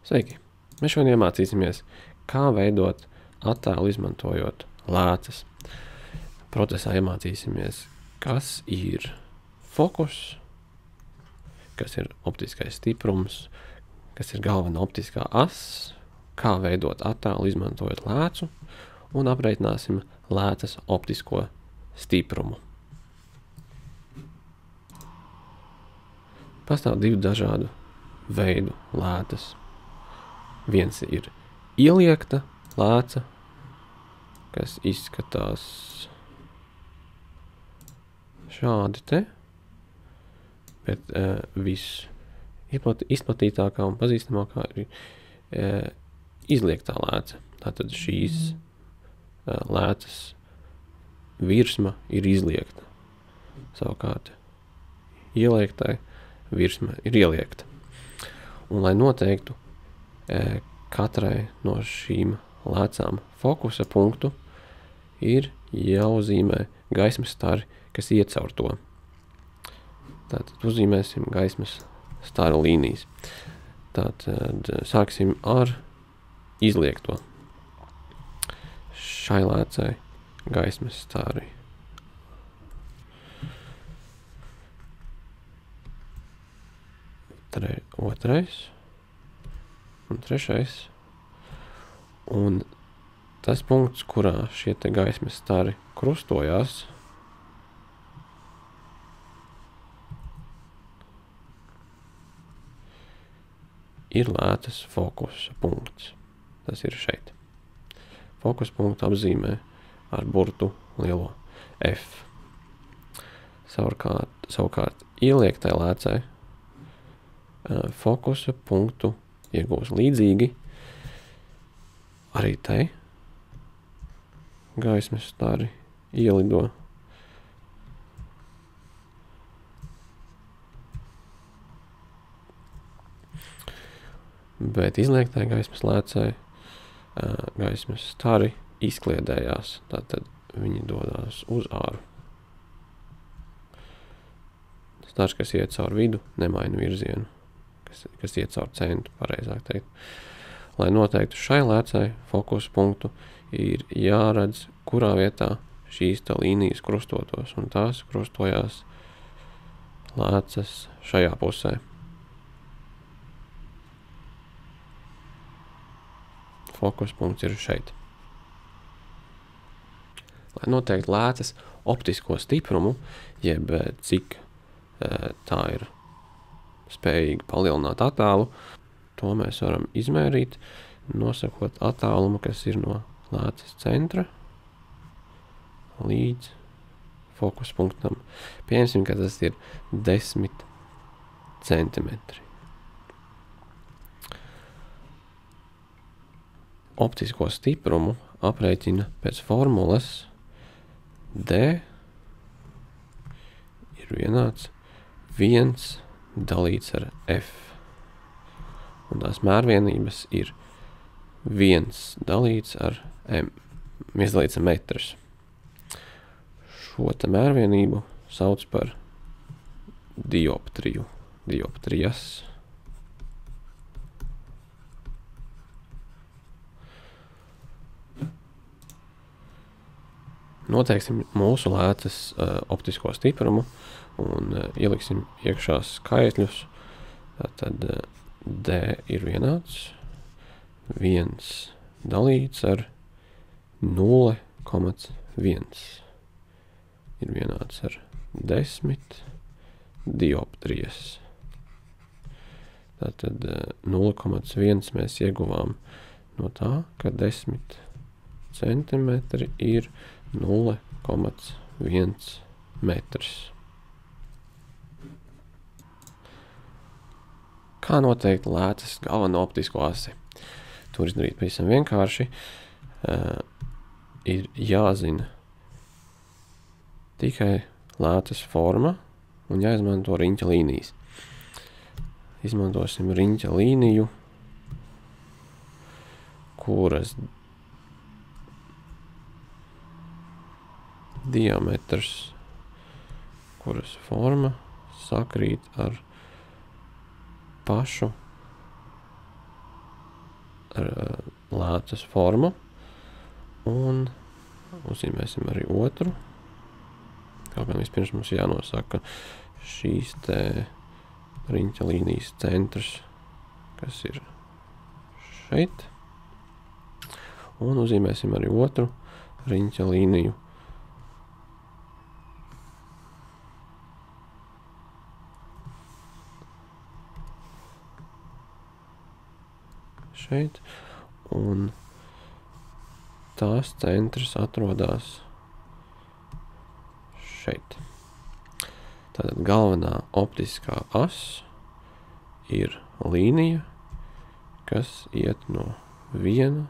Sveiki! Mēs šodien iemācīsimies, kā veidot attēlu izmantojot lēcas. Procesā iemācīsimies, kas ir fokus, kas ir optiskais stiprums, kas ir galvenā optiskā as, kā veidot attēlu izmantojot lēcu un aprēķināsim lēcas optisko stiprumu. Pastāv divu dažādu veidu lēcas. Viens ir ieliekta lēca, kas izskatās šādi te, bet izplatītākā un pazīstamākā ir izliektā lēca. Tātad šīs lēcas virsma ir izliekta. Savukārt ieliektai virsma ir ieliekta. Un, lai noteiktu katrai no šīm lēcām fokusa punktu, ir jāuzzīmē gaismas stari, kas iet caur to. Tātad uzzīmēsim gaismas staru līnijas. Tātad sāksim ar izliekto. Šai lēcai gaismas stari otrais un trešais. Un tas punkts, kurā šie te gaismas stari krustojās, ir lēcas fokusa punkts. Tas ir šeit. Fokusa punktu apzīmē ar burtu lielo F. Savukārt ieliektai lēcai fokusa punktu iegūs līdzīgi arī tai gaismas stari ielido. Bet izliektai gaismas lēcai gaismas stari izkliedējās, tātad viņi dodās uz āru. Stars, kas iet caur vidu, nemaina virzienu, kas iet caur centru, pareizāk teikt. Lai noteiktu šai lēcai fokusu punktu, ir jāredz, kurā vietā šīs tā līnijas krustotos, un tās krustojās lēcas šajā pusē. Fokus punkts ir šeit. Lai noteiktu lēcas optisko stiprumu, jeb cik tā ir spējīga palielināt attēlu, to mēs varam izmērīt, nosakot attālumu, kas ir no lēcas centra līdz fokus punktam. Pieņemsim, ka tas ir 10 centimetri. Optisko stiprumu aprēķina pēc formulas D ir vienāds 1 dalīts ar F. Un tās mērvienības ir 1 dalīts ar metrs. Šo te mērvienību sauc par dioptriju, dioptrijas. Noteiksim mūsu lēcas optisko stiprumu un ieliksim iekšā skaitļus. Tad D ir vienāds 1 dalīts ar 0,1 ir vienāds ar 10 dioptrijas. Tātad 0,1 mēs ieguvām no tā, ka 10 centimetri ir 0,1 metrs. Kā noteikt lēcas galveno optisko asi? To izdarīt pavisam vienkārši. Ir jāzina tikai lēcas forma un jāizmanto riņķa līnijas. Izmantosim riņķa līniju, kuras diametrs, kuras forma sakrīt ar pašu lēcas formu un uzzīmēsim arī otru. Kaut gan vispirms mums jānosaka šīs te riņķa līnijas centrs, kas ir šeit. Un uzzīmēsim arī otru riņķa līniju. Šeit. Un tās centrs atrodas šeit. Tātad galvenā optiskā as ir līnija, kas iet no viena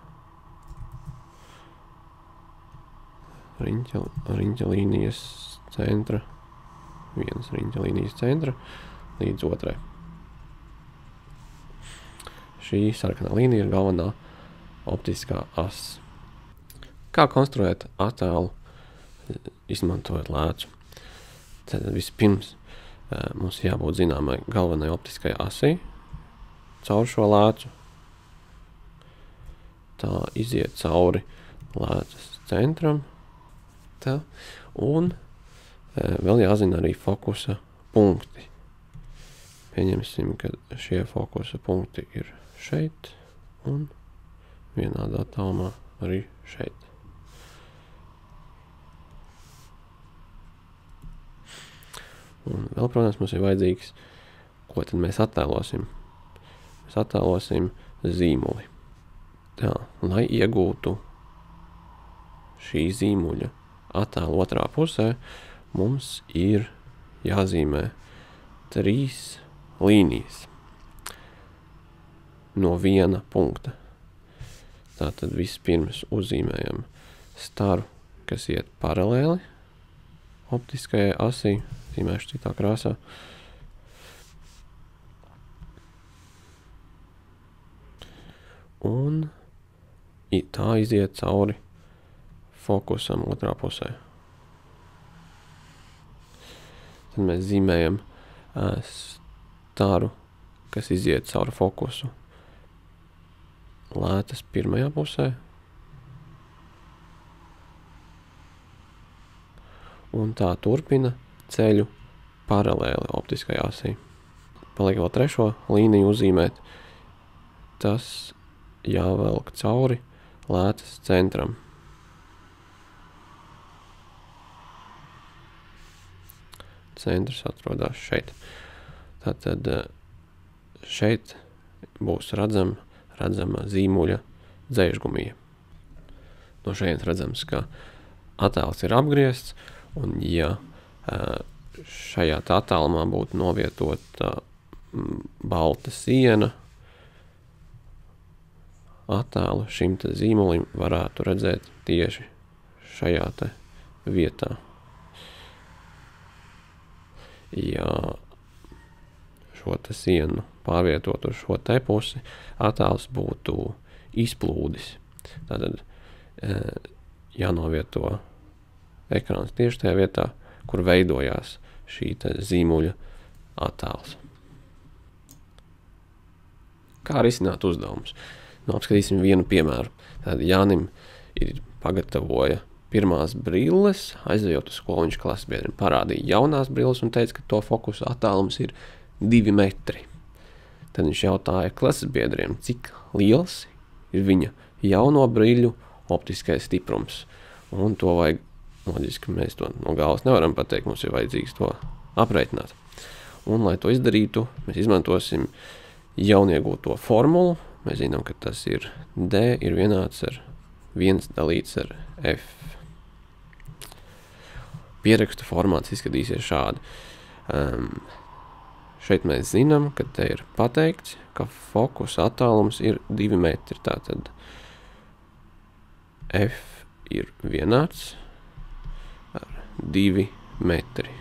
riņķa līnijas centra, vienas riņķa līnijas centra līdz otrai. Šī sarkanā līnija ir galvenā optiskā as. Kā konstruēt attēlu, izmantojot lēcu? Tad vispirms mums jābūt zināmai galvenai optiskai asī caur šo lēcu. Tā iziet cauri lēcas centram. Tā. Un vēl jāzina arī fokusa punkti. Pieņemsim, ka šie fokusa punkti ir šeit un vienādā tālumā arī šeit. Un vēl, protams, mums ir vajadzīgs, ko tad mēs attēlosim. Mēs attēlosim zīmuli. Tā, lai iegūtu šī zīmuļa attēlu otrā pusē, mums ir jāzīmē 3 līnijas no viena punkta. Tātad vispirms uzzīmējam staru, kas iet paralēli optiskajai asī, zīmēšu citā krāsā. Un tā iziet cauri fokusam otrā pusē. Tad mēs zīmējam staru, kas iziet cauri fokusu lētas pirmajā pusē. Un tā turpina ceļu paralēli optiskai asī. Paliek vēl 3. līniju uzzīmēt. Tas jāvelk cauri lētas centram. Centrs atrodas šeit. Tātad šeit būs redzama zīmuļa dzēžgumija. No šeit redzams, ka attēls ir apgriezts, un ja šajā attālumā būtu novietota balta siena, attēlu šim te zīmulim varētu redzēt tieši šajā te vietā. Ja šo te sienu pārvietot uz šo te pusi, attēls būtu izplūdis. Tātad jānovieto ekrāns tieši tajā vietā, kur veidojās šī te zīmuļa attēls. Kā risināt uzdevumus? Apskatīsim vienu piemēru. Tad Jānim pagatavoja pirmās brilles, aizejot uz skolu, viņš klases biedriem parādīja jaunās brilles un teica, ka to fokusu attālums ir 2 metri. Tad viņš jautāja klases biedriem, cik liels ir viņa jauno briļu optiskais stiprums. Un to vajag, loģiski, mēs to no galvas nevaram pateikt, mums ir vajadzīgs to aprēķināt. Un, lai to izdarītu, mēs izmantosim jauniegūto formulu. Mēs zinām, ka tas ir D ir vienāds ar 1 dalīts ar F. Pierakstu formāts izskatīsies šādi. Šeit mēs zinām, ka te ir pateikts, ka fokusa attālums ir 2 metri. Tātad F ir vienāds ar 2 metri.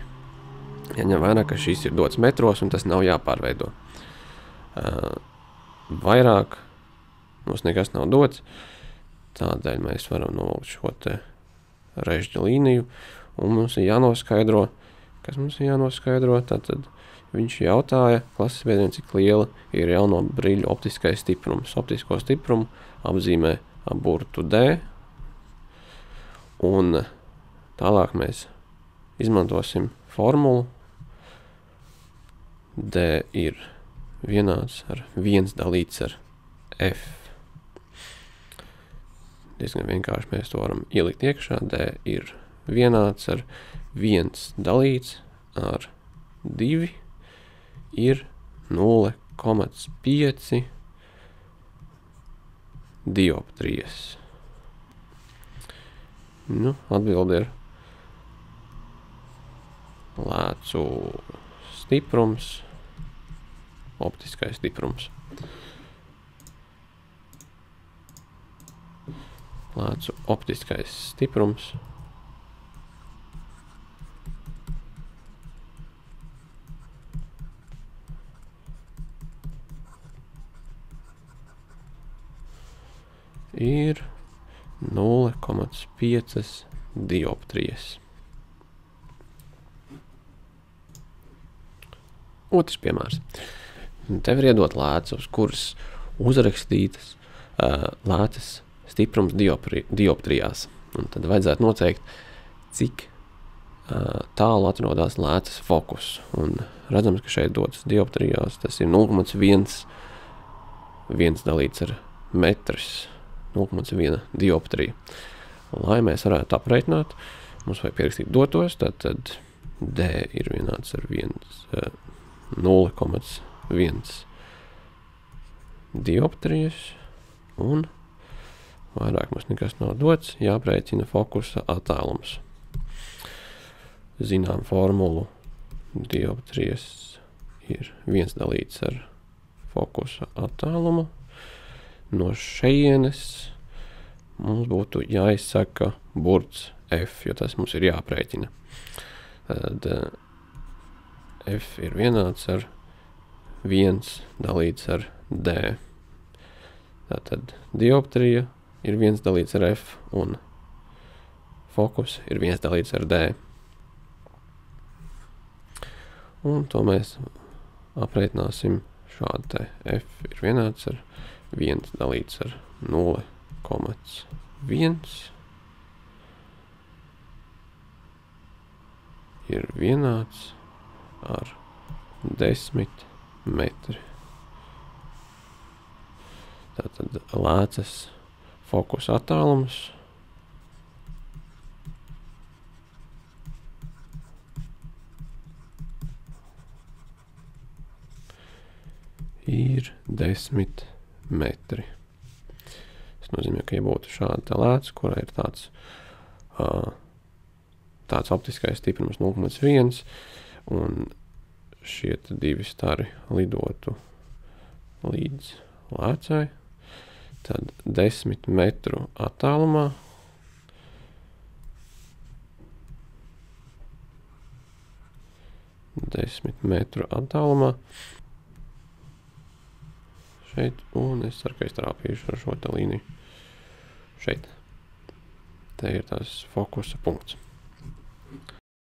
Jaņem vērā, ka šis ir dots metros un tas nav jāpārveido. Vairāk mums nekas nav dots, tādēļ mēs varam novilkt šo te režģa līniju un mums ir jānoskaidro, kas mums ir jānoskaidro, tātad viņš jautāja klases biedriem, cik liela ir jauno briļu optiskais stiprums. Optisko stiprumu apzīmē burtu D, un tālāk mēs izmantosim formulu. D ir vienāds ar 1 dalīts ar F. Diezgan vienkārši mēs to varam ielikt iekšā. D ir vienāds ar 1 dalīts ar 2 ir 0,5 dioptrijas. Atbilde ir lēcu stiprums, optiskais stiprums. Lēcu optiskais stiprums ir 0,5 dioptrijas. Otrs piemērs. Tev ir iedot lēca, uz kuras uzrakstītas lēcas stiprums dioptrijās. Un tad vajadzētu noteikt, cik tālu atrodas lēcas fokus. Un redzams, ka šeit dotas dioptrijās, tas ir 0,1 dalīts ar metrs, 0,1 dioptrija. Lai mēs varētu aprēķināt, mums vajag pierakstīt dotos, tad D ir vienāds ar 0,1 dioptrijas, un vairāk mums nekas nav dots, jāprēķina fokusa attālums. Zinām formulu, dioptrijas ir 1 dalīts ar fokusa attālumu. No šejienes mums būtu jāizsaka burts F, jo tas mums ir jāprēķina. Tad F ir vienāds ar 1 dalīts ar D. Tātad dioptrija ir 1 dalīts ar F un fokus ir 1 dalīts ar D. Un to mēs aprēķināsim šādi te. F ir vienāds ar 1 dalīts ar 0,1 ir vienāds ar 10 metri. Tātad lēcas fokusa attālums ir 10 metri. Tas nozīmē, ka ja būtu šāda lēca, kurā ir tāds optiskais stiprums 0,1 un šie divi stari lidotu līdz lēcai, tad 10 metru attālumā šeit, un es ceru, ka es trāpīšu ar šo te līniju šeit. Te ir tās fokusa punkts.